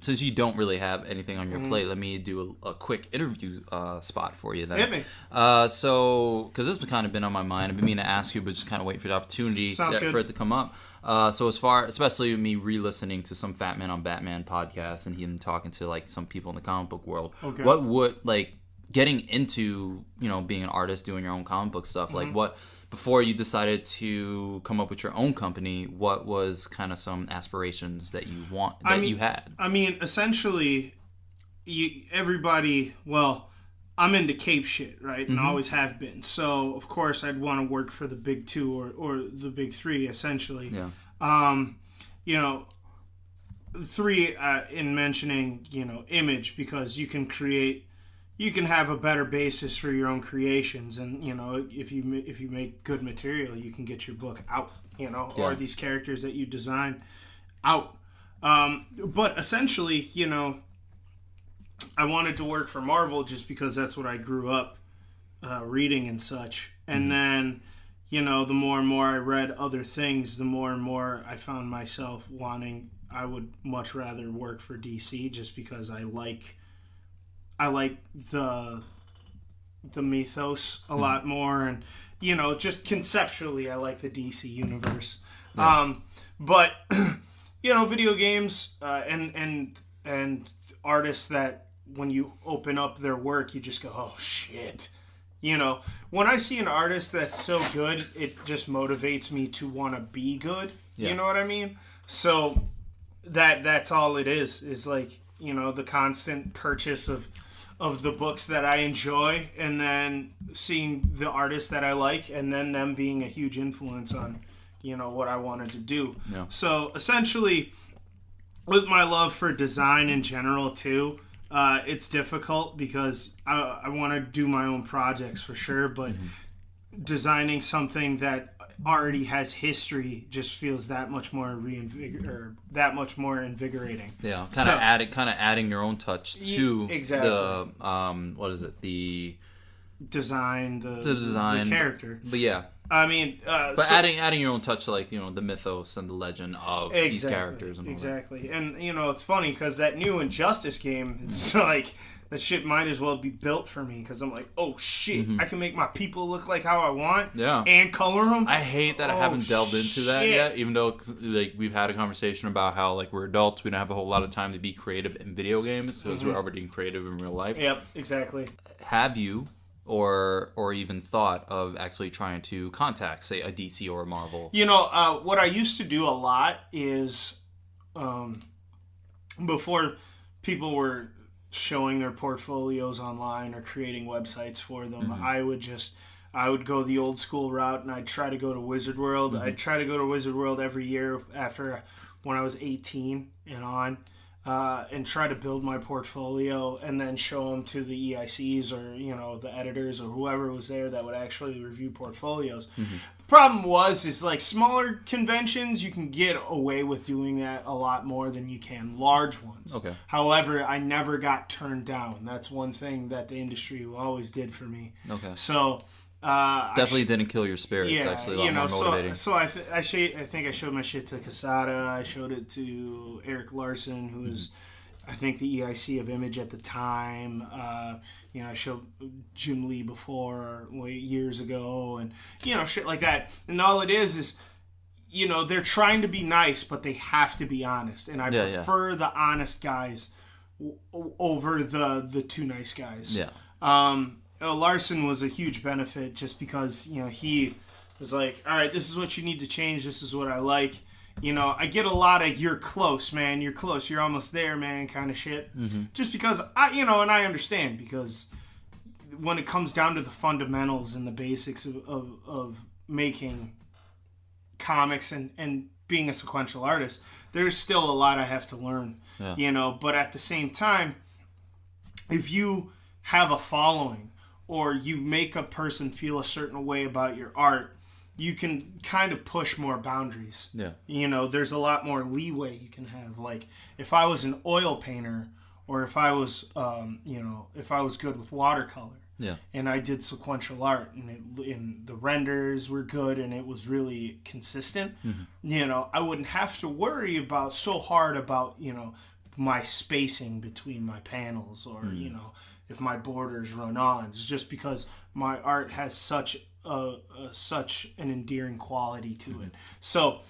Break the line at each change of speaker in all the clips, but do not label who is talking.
since you don't really have anything on your plate, let me do a quick interview spot for you then.
Hit me.
So, because this has kind of been on my mind. I've been meaning to ask you, but just kind of wait for the opportunity for it to come up. So especially me re-listening to some Fat Man on Batman podcast and him talking to like some people in the comic book world.
Okay.
What would, like, getting into, being an artist, doing your own comic book stuff, like what, before you decided to come up with your own company, what was kind of some aspirations that you you had?
I mean, essentially, I'm into cape shit, right? And I always have been. So, of course, I'd want to work for the big two or the big three, essentially.
Yeah.
Three in mentioning, image, because you can have a better basis for your own creations. And, if you make good material, you can get your book out, or these characters that you design out. But essentially, I wanted to work for Marvel just because that's what I grew up reading and such. And then, the more and more I read other things, the more and more I found myself I would much rather work for DC just because I like the mythos a lot more. And, just conceptually, I like the DC universe.
Yeah.
But, video games and artists that when you open up their work, you just go, oh, shit. When I see an artist that's so good, it just motivates me to want to be good.
Yeah.
You know what I mean? So that's all it is like, the constant purchase of the books that I enjoy, and then seeing the artists that I like, and then them being a huge influence on, what I wanted to do.
Yeah.
So essentially, with my love for design in general too, it's difficult because I want to do my own projects for sure, but designing something that already has history just feels that much more invigorating.
Yeah, kind of adding your own touch to the
design,
the
character.
But yeah.
I mean,
adding your own touch to, like, the mythos and the legend of these characters. And all
exactly. That. And, it's funny because that new Injustice game, it's like, that shit might as well be built for me because I'm like, oh, shit, I can make my people look like how I want and color them.
I hate that I haven't delved into that yet, even though, like, we've had a conversation about how, like, we're adults, we don't have a whole lot of time to be creative in video games because we're already creative in real life.
Yep, exactly.
Have you... Or even thought of actually trying to contact, say, a DC or a Marvel?
What I used to do a lot is, before people were showing their portfolios online or creating websites for them, I would go the old school route, and I'd try to go to Wizard World. I'd try to go to Wizard World every year when I was 18 and on. And try to build my portfolio and then show them to the EICs or, the editors or whoever was there that would actually review portfolios. The problem is like smaller conventions, you can get away with doing that a lot more than you can large ones.
Okay.
However, I never got turned down. That's one thing that the industry always did for me.
Okay.
So...
definitely didn't kill your spirit. It's actually a lot more motivating.
So I think I showed my shit to Casada. I showed it to Eric Larson, who was, I think, the EIC of Image at the time. I showed Jim Lee before, years ago, and shit like that. And all it is they're trying to be nice, but they have to be honest. And I prefer the honest guys over the too nice guys.
Yeah.
Larson was a huge benefit just because, he was like, all right, this is what you need to change. This is what I like. I get a lot of, you're close, man. You're close. You're almost there, man, kind of shit. Just because, and I understand, because when it comes down to the fundamentals and the basics of making comics and being a sequential artist, there's still a lot I have to learn, but at the same time, if you have a following, or you make a person feel a certain way about your art, you can kind of push more boundaries.
Yeah.
There's a lot more leeway you can have. Like, if I was an oil painter, or if I was, if I was good with watercolor, and I did sequential art, and the renders were good, and it was really consistent, I wouldn't have to worry so hard about, my spacing between my panels, or you know, if my borders run on. It's just because my art has such an endearing quality to it. So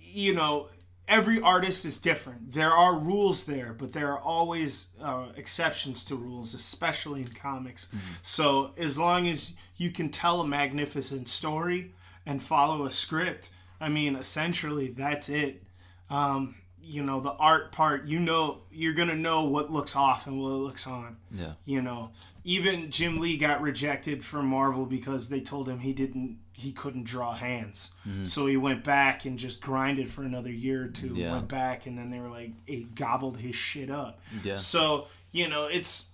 you know, every artist is different. There are rules there, but there are always exceptions to rules, especially in comics. So as long as you can tell a magnificent story and follow a script, I mean, essentially that's it. You know, the art part, you know, you're going to know what looks off and what looks on. Yeah. You know, even Jim Lee got rejected from Marvel because they told him he couldn't draw hands. So he went back and just grinded for another year or two. Yeah. Went back, and then they were like, it gobbled his shit up. Yeah. So, you know, it's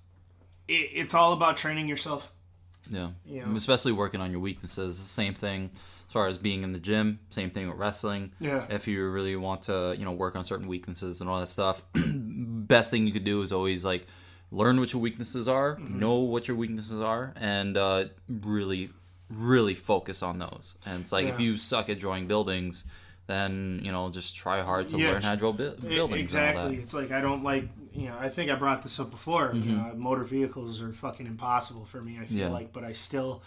all about training yourself.
Yeah. You know? Especially working on your weaknesses. The same thing as far as being in the gym. Same thing with wrestling. Yeah. If you really want to, you know, work on certain weaknesses and all that stuff, best thing you could do is always like learn what your weaknesses are, know what your weaknesses are, and really focus on those. And it's like if you suck at drawing buildings, then, you know, just try hard to learn how to draw buildings.
Exactly.
And all that.
It's like I don't like, you know, I think I brought this up before. You know, motor vehicles are fucking impossible for me, I feel like, but I still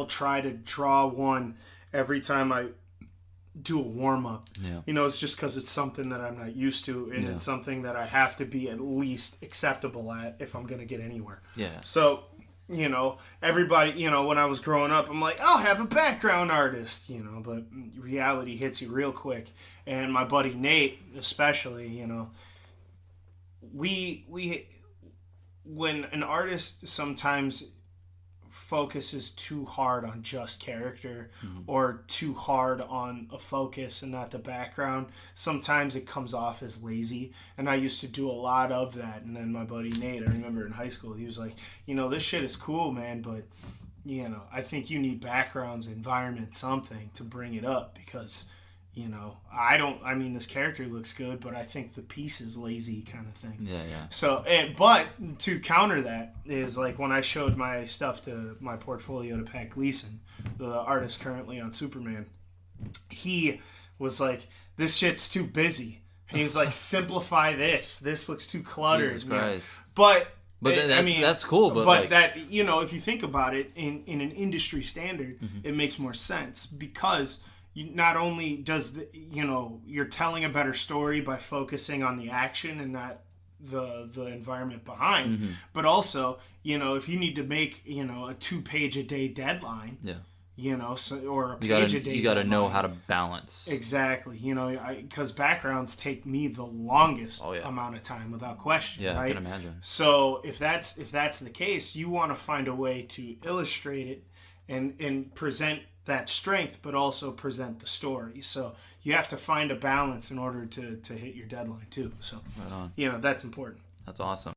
try to draw one every time I do a warm-up. Yeah. You know, it's just because it's something that I'm not used to, and it's something that I have to be at least acceptable at if I'm going to get anywhere. Yeah. So, you know, everybody, you know, when I was growing up, I'm like, I'll have a background artist, you know, but reality hits you real quick. And my buddy Nate, especially, you know, when an artist sometimes focuses too hard on just character or too hard on a focus and not the background, sometimes it comes off as lazy. And I used to do a lot of that. And then my buddy Nate, I remember in high school, he was like, you know, this shit is cool, man, but, you know, I think you need backgrounds, environment, something to bring it up, because, you know, I mean, this character looks good, but I think the piece is lazy, kind of thing. Yeah, yeah. So, but to counter that is, like, when I showed my stuff to my portfolio to Pat Gleason, the artist currently on Superman, he was like, this shit's too busy. And he was like, simplify this. This looks too cluttered. Jesus Christ. But
that's cool.
But that, you know, if you think about it in an industry standard, it makes more sense, because not only does you know, you're telling a better story by focusing on the action and not the environment behind, but also, you know, if you need to make, you know, a 2-page a day deadline, you know, or a page a day,
you got to know how to balance.
Exactly. You know, because backgrounds take me the longest amount of time, without question. Yeah, right? I can imagine. So if that's the case, you want to find a way to illustrate it and present that strength, but also present the story. So you have to find a balance in order to hit your deadline too. So, right on. You know, that's important.
That's awesome.